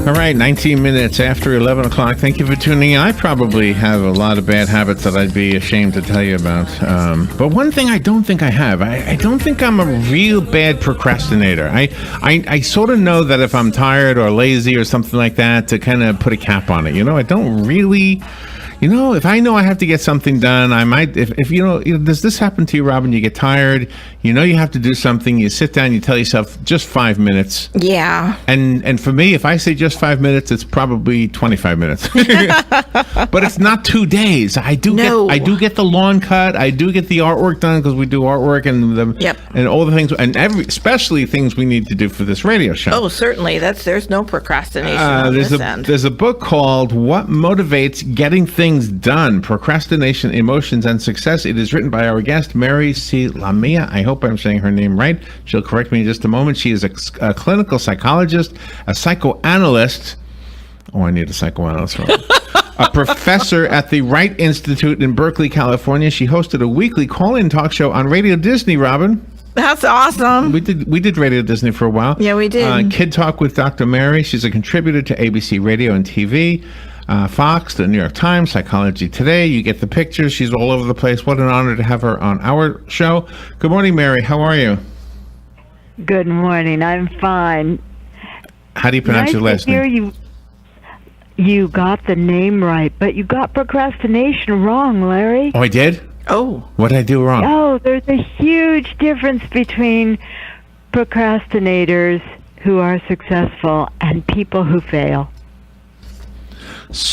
All right, 19 minutes after 11 o'clock. Thank you for tuning in. I probably have a lot of bad habits that I'd be ashamed to tell you about. But one thing I don't think I have, I don't think I'm a real bad procrastinator. I sort of know that if I'm tired or lazy or something like that, to kind of put a cap on it. You know, I don't really... You know, if I know I have to get something done, I might, if you know, does this happen to you, Robin? You get tired, you know you have to do something, you sit down, you tell yourself, just 5 minutes. Yeah. And for me, if I say just 5 minutes, it's probably 25 minutes. But it's not 2 days. I do get the lawn cut, I do get the artwork done, because we do artwork and and all the things, and especially things we need to do for this radio show. Oh, certainly. There's no procrastination on this end. There's a book called What Motivates Getting Things Done, Procrastination, Emotions, and Success. It is written by our guest, Mary C. Lamia. I hope I'm saying her name right. She'll correct me in just a moment. She is a clinical psychologist, a psychoanalyst. Oh, I need a psychoanalyst. A professor at the Wright Institute in Berkeley, California. She hosted a weekly call-in talk show on Radio Disney, Robin. That's awesome. We did Radio Disney for a while. Yeah, we did. Kid Talk with Dr. Mary. She's a contributor to ABC Radio and TV. Fox, the New York Times, Psychology Today. You get the pictures. She's all over the place. What an honor to have her on our show. Good morning, Mary. How are you? Good morning. I'm fine. How do you pronounce your last name? You got the name right, but you got procrastination wrong, Larry. Oh, I did? Oh. What did I do wrong? Oh, there's a huge difference between procrastinators who are successful and people who fail.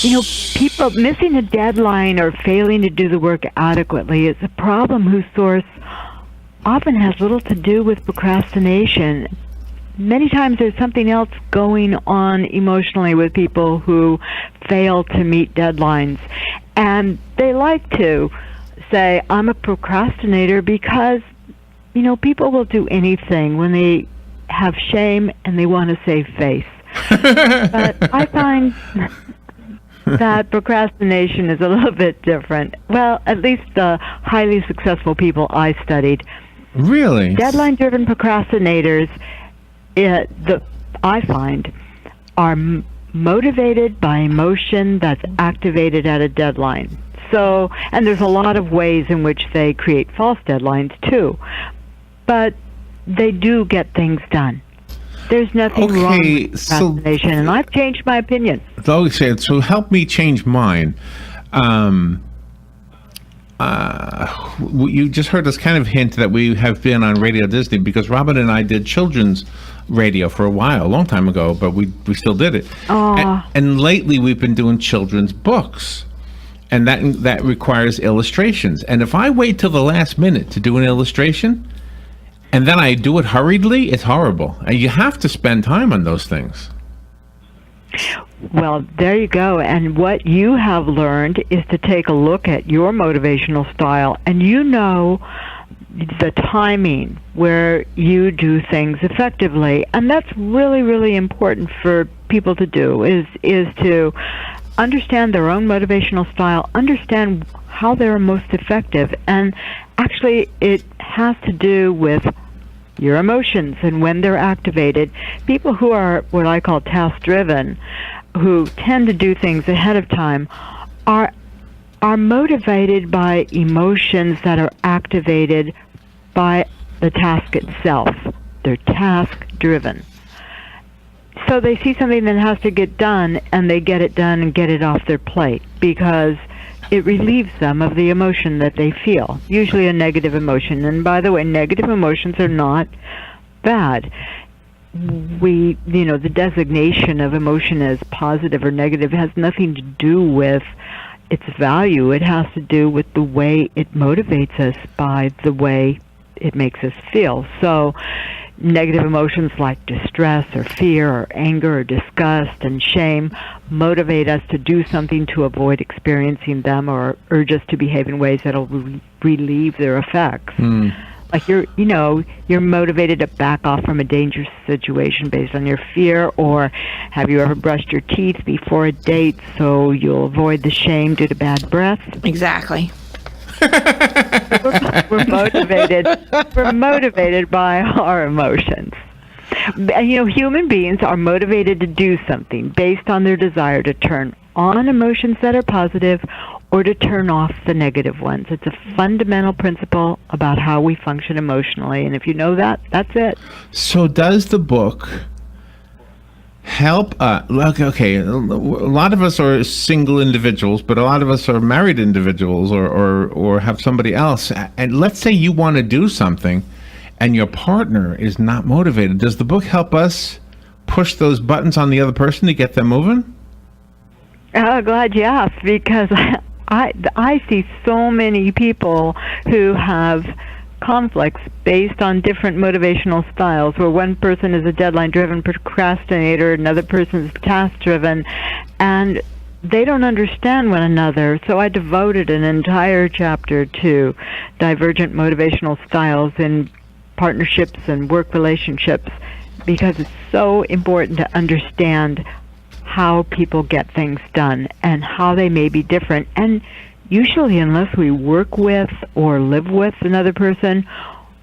You know, people missing a deadline or failing to do the work adequately is a problem whose source often has little to do with procrastination. Many times there's something else going on emotionally with people who fail to meet deadlines. And they like to say, I'm a procrastinator because, you know, people will do anything when they have shame and they want to save face. But I find that procrastination is a little bit different. Well, at least the highly successful people I studied. Really? Deadline-driven procrastinators, I find, are motivated by emotion that's activated at a deadline. So, and there's a lot of ways in which they create false deadlines too. But they do get things done. There's nothing wrong with procrastination, and I've changed my opinion. So help me change mine. You just heard us kind of hint that we have been on Radio Disney because Robin and I did children's radio for a while, a long time ago, but we still did it. And lately we've been doing children's books. And that requires illustrations. And if I wait till the last minute to do an illustration, and then I do it hurriedly, it's horrible. And you have to spend time on those things. Well, there you go. And what you have learned is to take a look at your motivational style. And you know the timing where you do things effectively. And that's really, really important for people to do, is to understand their own motivational style, understand how they're most effective. And actually, it has to do with your emotions and when they're activated. People who are what I call task-driven, who tend to do things ahead of time, are motivated by emotions that are activated by the task itself. They're task-driven. So they see something that has to get done, and they get it done and get it off their plate because it relieves them of the emotion that they feel, usually a negative emotion. And by the way, negative emotions are not bad. The designation of emotion as positive or negative has nothing to do with its value. It has to do with the way it motivates us by the way it makes us feel. So negative emotions like distress or fear or anger or disgust and shame motivate us to do something to avoid experiencing them or urge us to behave in ways that will relieve their effects. Like you're motivated to back off from a dangerous situation based on your fear, or have you ever brushed your teeth before a date so you'll avoid the shame due to bad breath? Exactly. We're motivated by our emotions. And, human beings are motivated to do something based on their desire to turn on emotions that are positive or to turn off the negative ones. It's a fundamental principle about how we function emotionally. And if you know that, that's it. So does the book help? Look, okay, a lot of us are single individuals, but a lot of us are married individuals or have somebody else. And let's say you want to do something and your partner is not motivated. Does the book help us push those buttons on the other person to get them moving? Glad you asked, because I see so many people who have conflicts based on different motivational styles, where one person is a deadline-driven procrastinator, another person is task-driven, and they don't understand one another. So I devoted an entire chapter to divergent motivational styles in partnerships and work relationships, because it's so important to understand how people get things done and how they may be different. And usually, unless we work with or live with another person,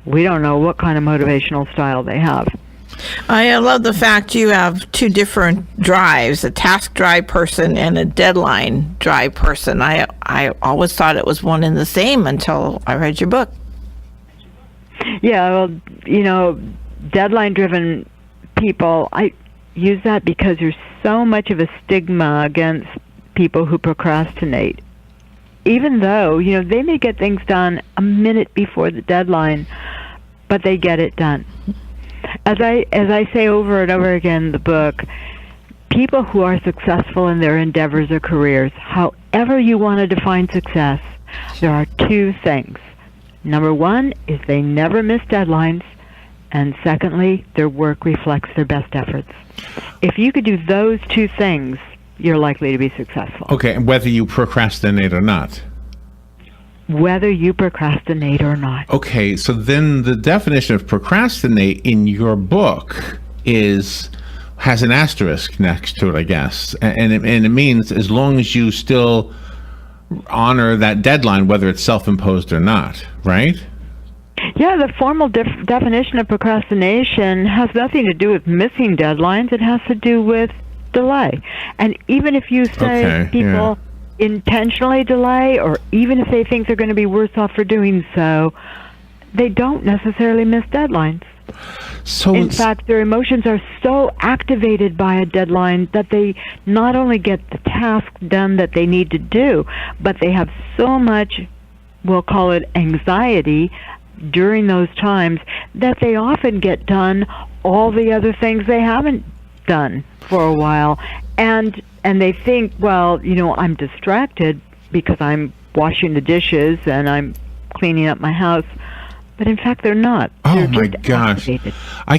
we don't know what kind of motivational style they have. I love the fact you have two different drives, a task drive person and a deadline drive person. I always thought it was one and the same until I read your book. Yeah, well, deadline-driven people, I use that because there's so much of a stigma against people who procrastinate. Even though, they may get things done a minute before the deadline, but they get it done. As I say over and over again in the book, people who are successful in their endeavors or careers, however you want to define success, there are two things. Number one is they never miss deadlines, and secondly, their work reflects their best efforts. If you could do those two things, you're likely to be successful. Okay, and whether you procrastinate or not. Whether you procrastinate or not. Okay, so then the definition of procrastinate in your book has an asterisk next to it, I guess. And it means as long as you still honor that deadline, whether it's self-imposed or not, right? Yeah, the formal definition of procrastination has nothing to do with missing deadlines. It has to do with delay. And even if you say people intentionally delay, or even if they think they're going to be worse off for doing so, they don't necessarily miss deadlines. So in fact, their emotions are so activated by a deadline that they not only get the task done that they need to do, but they have so much, we'll call it anxiety, during those times that they often get done all the other things they haven't done for a while. And they think, well, I'm distracted because I'm washing the dishes and I'm cleaning up my house. But in fact, they're not. Oh, my gosh. I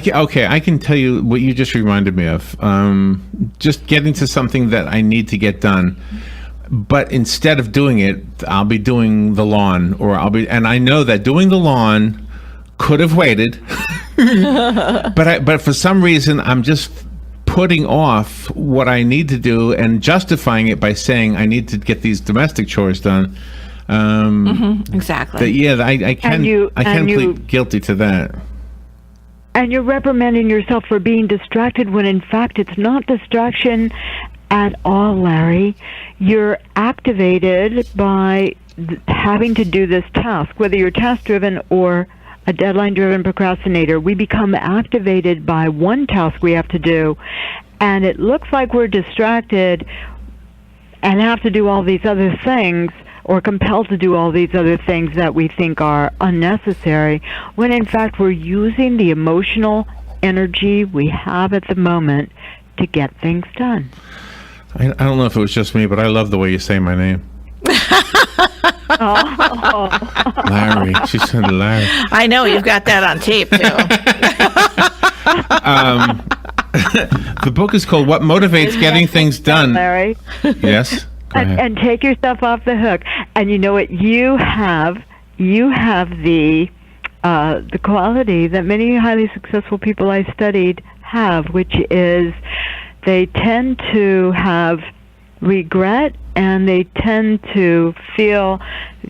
can tell you what you just reminded me of. Just getting to something that I need to get done. But instead of doing it, I'll be doing the lawn, and I know that doing the lawn could have waited. but for some reason, I'm just putting off what I need to do and justifying it by saying I need to get these domestic chores done. Exactly. I can plead guilty to that. And you're reprimanding yourself for being distracted when in fact it's not distraction at all, Larry. You're activated by having to do this task. Whether you're task-driven or a deadline-driven procrastinator, we become activated by one task we have to do, and it looks like we're distracted and have to do all these other things, or compelled to do all these other things that we think are unnecessary, when in fact we're using the emotional energy we have at the moment to get things done. I don't know if it was just me, but I love the way you say my name. Larry. She said Larry. I know, you've got that on tape, too. The book is called What Motivates Getting Things Done. Larry. Yes? And take yourself off the hook. And you know what? You have the quality that many highly successful people I studied have, which is they tend to have regret, and they tend to feel,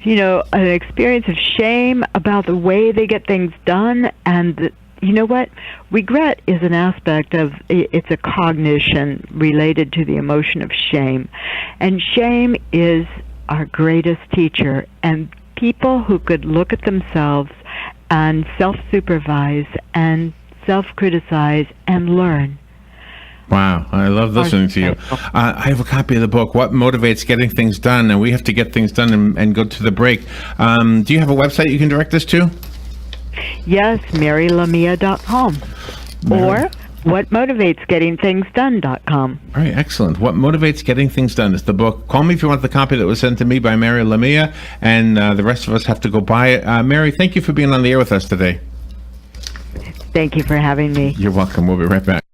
an experience of shame about the way they get things done, and you know what? Regret is an aspect of, it's a cognition related to the emotion of shame. And shame is our greatest teacher. And people who could look at themselves and self-supervise and self-criticize and learn. Wow, I love listening to you. I have a copy of the book, What Motivates Getting Things Done, and we have to get things done and go to the break. Do you have a website you can direct us to? Yes, MaryLamia.com or WhatMotivatesGettingThingsDone.com. All right, excellent. What Motivates Getting Things Done is the book. Call me if you want the copy that was sent to me by Mary Lamia, and the rest of us have to go buy it. Mary, thank you for being on the air with us today. Thank you for having me. You're welcome. We'll be right back.